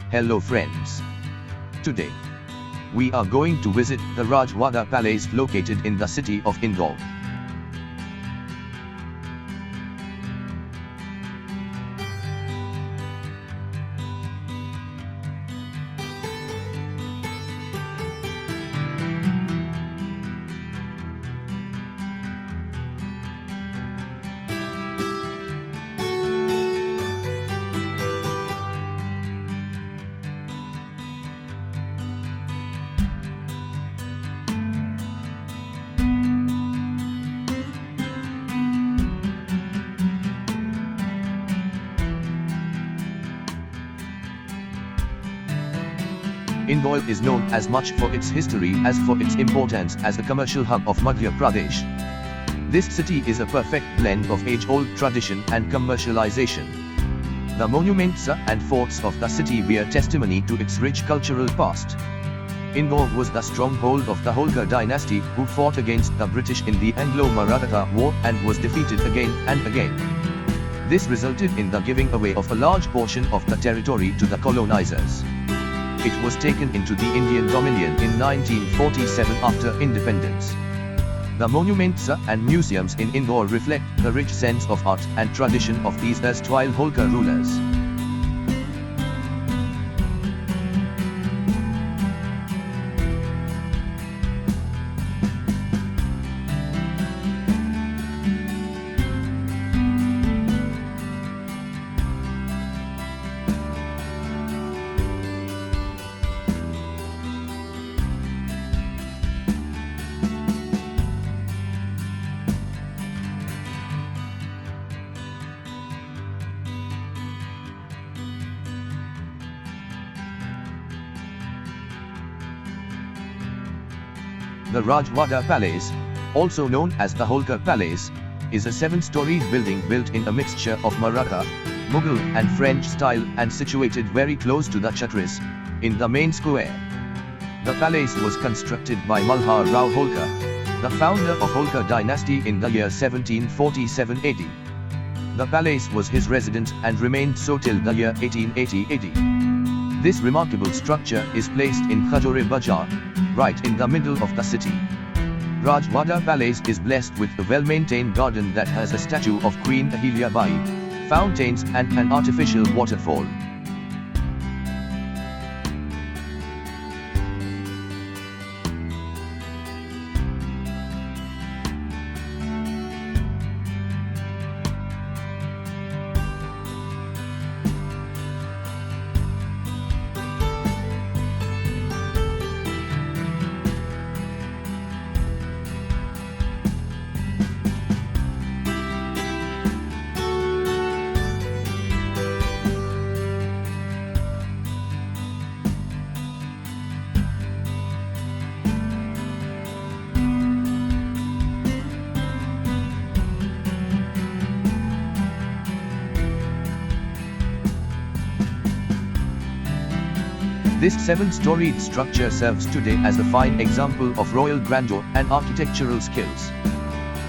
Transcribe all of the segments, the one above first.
Hello friends. Today, we are going to visit the Rajwada Palace located in the city of Indore. Indore is known as much for its history as for its importance as a commercial hub of Madhya Pradesh. This city is a perfect blend of age-old tradition and commercialization. The monuments and forts of the city bear testimony to its rich cultural past. Indore was the stronghold of the Holkar dynasty, who fought against the British in the Anglo-Maratha War and was defeated again and again. This resulted in the giving away of a large portion of the territory to the colonizers. It was taken into the Indian Dominion in 1947 after independence. The monuments and museums in Indore reflect the rich sense of art and tradition of these erstwhile Holkar rulers. The Rajwada Palace, also known as the Holkar Palace, is a 7-storied building built in a mixture of Maratha, Mughal and French style and situated very close to the Chhatris, in the main square. The palace was constructed by Malhar Rao Holkar, the founder of Holkar dynasty in the year 1747 AD. The palace was his residence and remained so till the year 1880 AD. This remarkable structure is placed in Khajore Bazaar, right in the middle of the city. Rajwada Palace is blessed with a well-maintained garden that has a statue of Queen Ahilyabai, fountains and an artificial waterfall. This 7-storied structure serves today as a fine example of royal grandeur and architectural skills.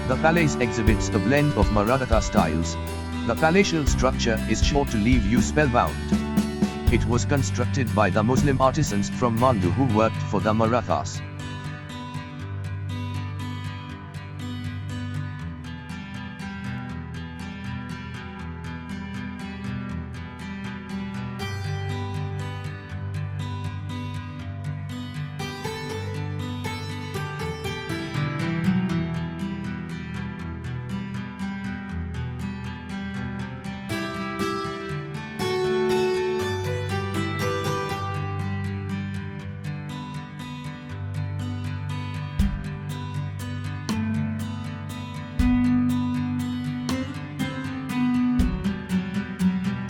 The palace exhibits a blend of Maratha styles. The palatial structure is sure to leave you spellbound. It was constructed by the Muslim artisans from Mandu who worked for the Marathas.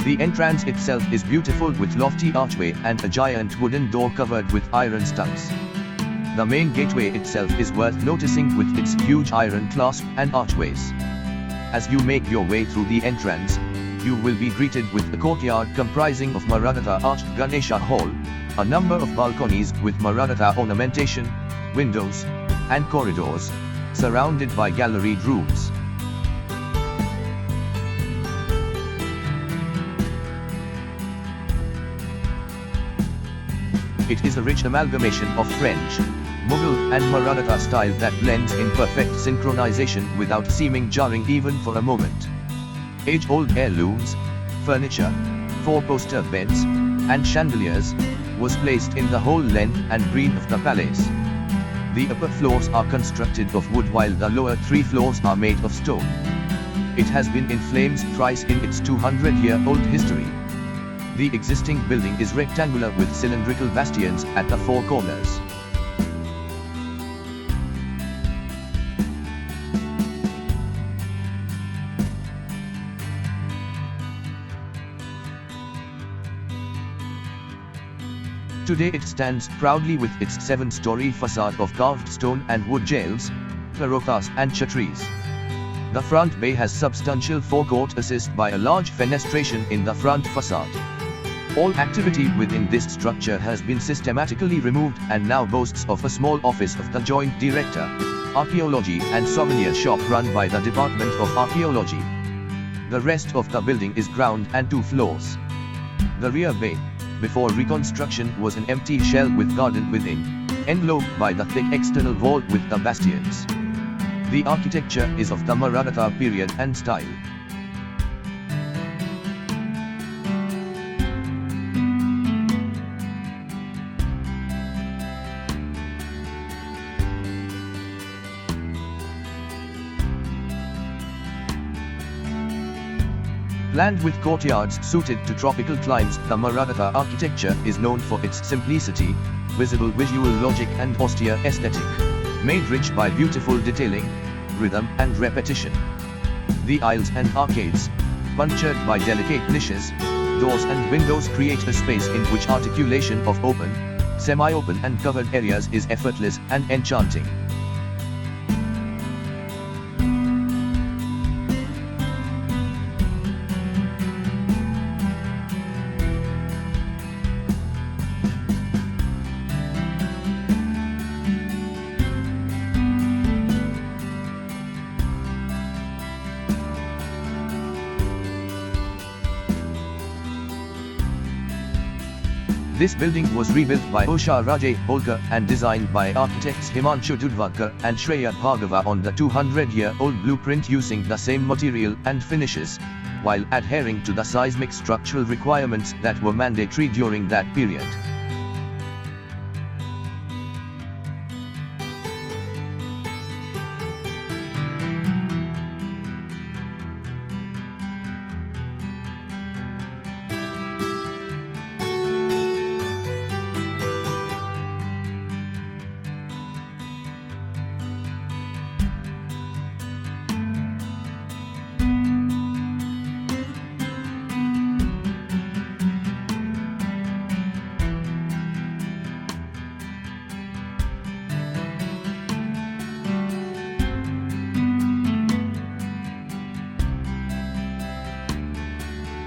The entrance itself is beautiful with lofty archway and a giant wooden door covered with iron studs. The main gateway itself is worth noticing with its huge iron clasp and archways. As you make your way through the entrance, you will be greeted with a courtyard comprising of Maratha arched Ganesha Hall, a number of balconies with Maratha ornamentation, windows, and corridors, surrounded by galleried rooms. It is a rich amalgamation of French, Mughal and Maratha style that blends in perfect synchronization without seeming jarring even for a moment. Age-old heirlooms, furniture, four-poster beds, and chandeliers was placed in the whole length and breadth of the palace. The upper floors are constructed of wood while the lower 3 floors are made of stone. It has been in flames thrice in its 200-year-old history. The existing building is rectangular with cylindrical bastions at the 4 corners. Today it stands proudly with its 7-story facade of carved stone and wood jails, tarokas and chhatris. The front bay has substantial forecourt assisted by a large fenestration in the front facade. All activity within this structure has been systematically removed and now boasts of a small office of the Joint Director, Archaeology and Souvenir shop run by the Department of Archaeology. The rest of the building is ground and 2 floors. The rear bay, before reconstruction, was an empty shell with garden within, enveloped by the thick external wall with the bastions. The architecture is of the Maratha period and style. Planned with courtyards suited to tropical climes, the Maratha architecture is known for its simplicity, visible visual logic and austere aesthetic, made rich by beautiful detailing, rhythm and repetition. The aisles and arcades, punctured by delicate niches, doors and windows, create a space in which articulation of open, semi-open and covered areas is effortless and enchanting. This building was rebuilt by Usha Rajay Holkar and designed by architects Himanshu Dudhwakar and Shreya Bhargava on the 200-year-old blueprint using the same material and finishes, while adhering to the seismic structural requirements that were mandatory during that period.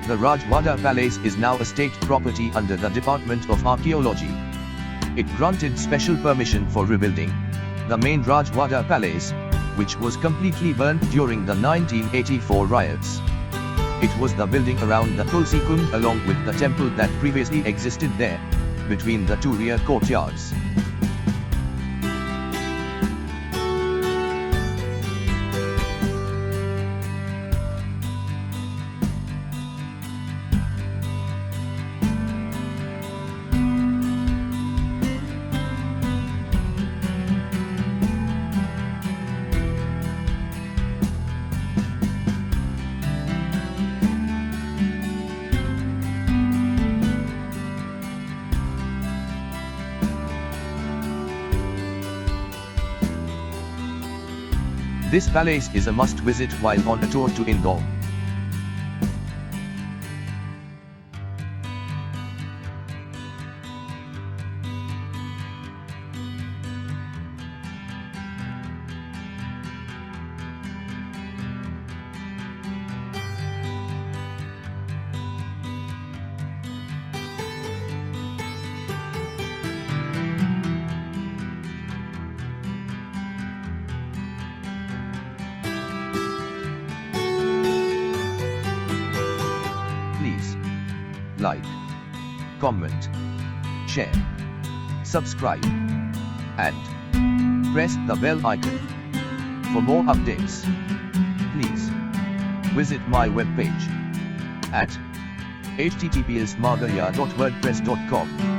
The Rajwada Palace is now a state property under the Department of Archaeology. It granted special permission for rebuilding the main Rajwada Palace, which was completely burnt during the 1984 riots. It was the building around the Tulsi Kund along with the temple that previously existed there, between the 2 rear courtyards. This palace is a must-visit while on a tour to Indore. Like, comment, share. subscribe, and press the bell icon. For more updates, please visit my webpage at https://margaya.wordpress.com.